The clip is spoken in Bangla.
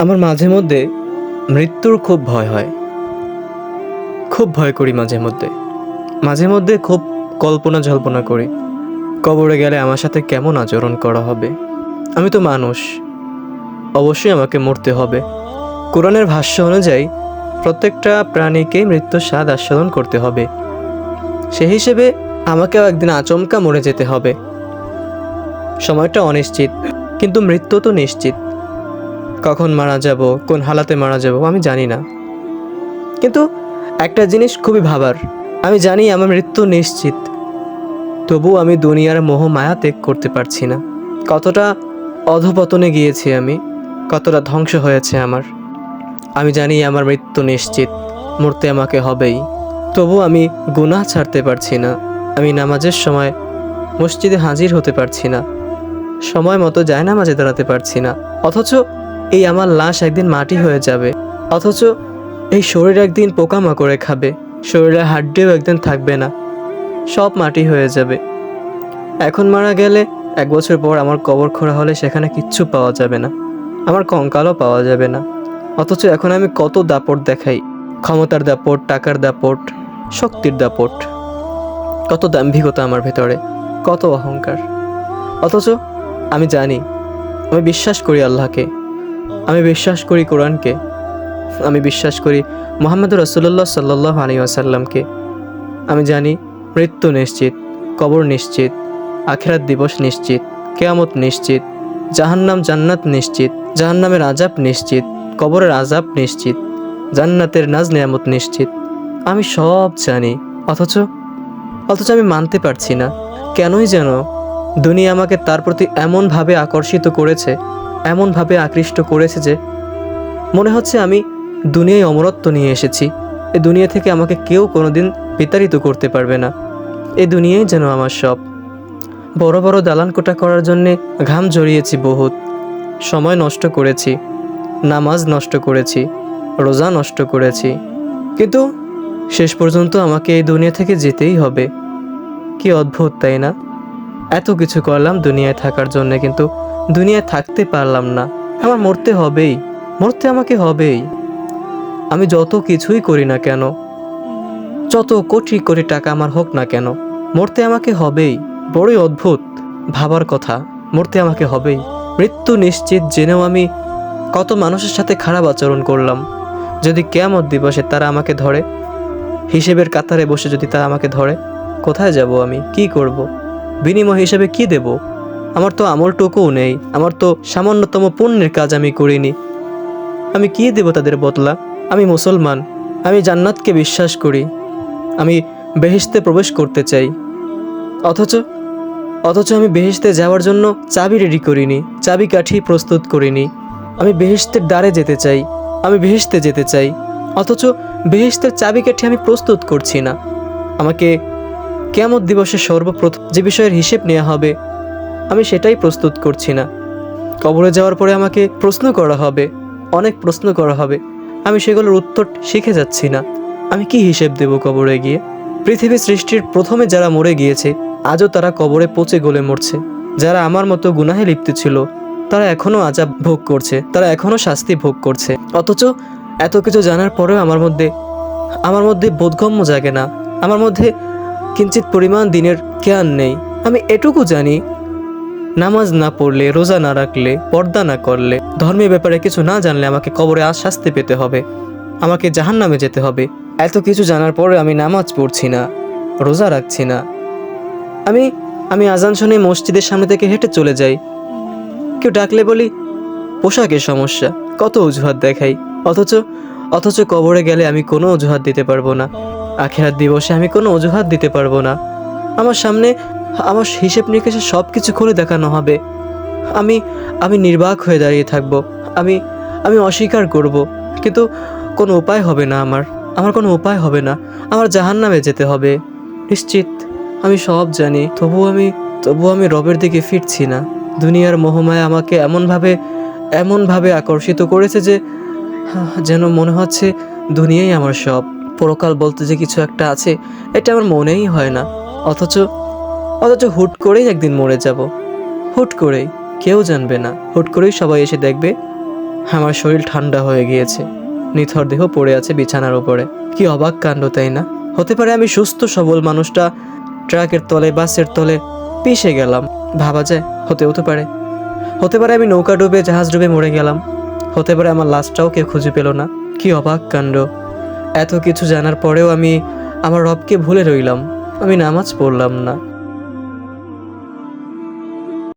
আমার মাঝে মধ্যে মৃত্যুর খুব ভয় হয়। খুব ভয় করি মাঝে মধ্যে। মাঝে মধ্যে খুব কল্পনা জল্পনা করি কবরে গেলে আমার সাথে কেমন আচরণ করা হবে। আমি তো মানুষ, অবশ্যই আমাকে মরতে হবে। কোরআনের ভাষ্য অনুযায়ী প্রত্যেকটা প্রাণীকে মৃত্যুর স্বাদ আস্বাদন করতে হবে। সেই হিসেবে আমাকেও একদিন আচমকা মরে যেতে হবে। সময়টা অনিশ্চিত, কিন্তু মৃত্যু তো নিশ্চিত। কখন মারা যাব, কোন হালাতে মারা যাব আমি জানি না, কিন্তু একটা জিনিস খুবই ভাবার, আমি জানি আমার মৃত্যু নিশ্চিত। তবু আমি দুনিয়ার মোহ মায়া ত্যাগ করতে পারছি না। কতটা অধপতনে গিয়েছি আমি, কতটা ধ্বংস হয়েছে আমার। আমি জানি আমার মৃত্যু নিশ্চিত, মরতে আমাকে হবেই। তবু আমি গুনাহ ছাড়তে পারছি না। আমি নামাজের সময় মসজিদে হাজির হতে পারছি না, সময় মতো জায়নামাজে দাঁড়াতে পারছি না। অথচ এই আমার লাশ একদিন মাটি হয়ে যাবে। অথচ এই শরীর একদিন পোকামাকড়ে খাবে, শরীরের হাড্ডিও একদিন থাকবে না, সব মাটি হয়ে যাবে। এখন মারা গেলে 1 বছর পর আমার কবর খোঁড়া হলে সেখানে কিচ্ছু পাওয়া যাবে না, আমার কঙ্কালও পাওয়া যাবে না। অথচ এখন আমি কত দাপট দেখাই, ক্ষমতার দাপট, টাকার দাপট, শক্তির দাপট, কত দাম্ভিকতা আমার ভেতরে, কত অহংকার। অথচ আমি জানি, আমি বিশ্বাস করি আল্লাহকে, আমি বিশ্বাস করি কোরআনকে, আমি বিশ্বাস করি মুহাম্মদ রাসূলুল্লাহ সাল্লাল্লাহু আলাইহি ওয়াসাল্লামকে। আমি জানি মৃত্যু নিশ্চিত, কবর নিশ্চিত, আখিরাত দিবস নিশ্চিত, কিয়ামত নিশ্চিত, জাহান্নাম জান্নাত নিশ্চিত, জাহান্নামের আযাব নিশ্চিত, কবরের আযাব নিশ্চিত, জান্নাতের নাজ নিয়ামত নিশ্চিত। আমি সব জানি, অথচ অথচ আমি মানতে পারছি না। কেনই যেন দুনিয়া আমাকে তার প্রতি এমনভাবে আকর্ষিত করেছে, এমনভাবে আকৃষ্ট করেছে যে মনে হচ্ছে আমি দুনিয়ায় অমরত্ব নিয়ে এসেছি। এই দুনিয়া থেকে আমাকে কেউ কোনোদিন বিতাড়িত করতে পারবে না। এই দুনিয়াই যেন আমার সব। বড় বড় দালান কোঠা করার জন্যে ঘাম ঝরিয়েছি বহুত, সময় নষ্ট করেছি, নামাজ নষ্ট করেছি, রোজা নষ্ট করেছি, কিন্তু শেষ পর্যন্ত আমাকে এই দুনিয়া থেকে যেতেই হবে। কি অদ্ভুত, তাই না? এত কিছু করলাম দুনিয়ায় থাকার জন্যে, কিন্তু দুনিয়ায় থাকতে পারলাম না। আমার মরতে হবেই, মরতে আমাকে হবেই। আমি যত কিছুই করি না কেন, যত কোটি কোটি টাকা আমার হোক না কেন, মরতে আমাকে হবেই। বড়ই অদ্ভুত ভাবার কথা, মরতে আমাকে হবেই। মৃত্যু নিশ্চিত জেনেও আমি কত মানুষের সাথে খারাপ আচরণ করলাম। যদি কিয়ামত দিবসে তারা আমাকে ধরে, হিসেবের কাতারে বসে যদি তারা আমাকে ধরে, কোথায় যাব আমি, কি করব? বিনিময় হিসেবে কি দেব? আমার তো আমলটুকুও নেই, আমার তো সামান্যতম পুণ্যের কাজ আমি করিনি। আমি কি দেব তাদের বদলা? আমি মুসলমান, আমি জান্নাতকে বিশ্বাস করি, আমি বেহেশতে প্রবেশ করতে চাই। অথচ অথচ আমি বেহেশতে যাওয়ার জন্য চাবি রেডি করিনি, চাবিকাঠি প্রস্তুত করিনি। আমি বেহেশতের দ্বারে যেতে চাই, আমি বেহেশতে যেতে চাই, অথচ বেহেশতের চাবিকাঠি আমি প্রস্তুত করছি না। আমাকে কিয়ামত দিবসে সর্বপ্রথম যে বিষয়ের হিসেব নেওয়া হবে, আমি সেটাই প্রস্তুত করছি না। কবরে যাওয়ার পরে আমাকে প্রশ্ন করা হবে, অনেক প্রশ্ন করা হবে, আমি সেগুলোর উত্তর শিখে যাচ্ছি না। আমি কি হিসেব দেব কবরে গিয়ে? পৃথিবী সৃষ্টির প্রথমে যারা মরে গিয়েছে, আজও তারা কবরে পচে গলে মরছে। যারা আমার মতো গুনাহে লিপ্ত ছিল, তারা এখনও আযাব ভোগ করছে, তারা এখনও শাস্তি ভোগ করছে। অথচ এত কিছু জানার পরেও আমার মধ্যে বোধগম্য জাগে না, আমার মধ্যে কিঞ্চিত পরিমাণ দিনের জ্ঞান নেই। আমি এটুকু জানি, নামাজ না পড়লে, রোজা না রাখলে, পর্দা না করলে, ধর্মের ব্যাপারে কিছু না জানলে আমাকে কবরে শাস্তি পেতে হবে, আমাকে জাহান্নামে যেতে হবে। এত কিছু জানার পরে আমি নামাজ পড়ছি না, রোজা রাখছি না। আমি আজান শুনে মসজিদের সামনে থেকে হেঁটে চলে যাই। কেউ ডাকলে বলি পোশাকের সমস্যা, কত অজুহাত দেখাই। অথচ কবরে গেলে আমি কোনো অজুহাত দিতে পারবো না। আখিরাত দিবসে আমি কোনো অজুহাত দিতে পারবো না। আমার সামনে আমার হিসেব নিকেশে সব কিছু খুলে দেখানো হবে। আমি নির্বাক হয়ে দাঁড়িয়ে থাকবো। আমি অস্বীকার করব, কিন্তু কোনো উপায় হবে না, আমার কোনো উপায় হবে না। আমার জাহান্নামে যেতে হবে নিশ্চিত। আমি সব জানি, তবু আমি রবের দিকে ফিরছি না। দুনিয়ার মোহমায়া আমাকে এমনভাবে আকর্ষিত করেছে যে যেন মনে হচ্ছে দুনিয়াই আমার সব। পরকাল বলতে যে কিছু একটা আছে, এটা আমার মনেই হয় না। অথচ হুট করেই একদিন মরে যাব, হুট করেই, কেউ জানবে না। হুট করেই সবাই এসে দেখবে আমার শরীর ঠান্ডা হয়ে গিয়েছে, নিথর দেহ পড়ে আছে বিছানার উপরে। কি অবাক কাণ্ড, তাই না? হতে পারে আমি সুস্থ সবল মানুষটা ট্রাকের তলে, বাসের তলে পিষে গেলাম, ভাবা যায়, হতেও তো পারে। হতে পারে আমি নৌকা ডুবে, জাহাজ ডুবে মরে গেলাম। হতে পারে আমার লাশটাও কেউ খুঁজে পেল না। কি অবাক কাণ্ড! এত কিছু জানার পরেও আমি আমার রবকে ভুলে রইলাম। আমি নামাজ পড়লাম না।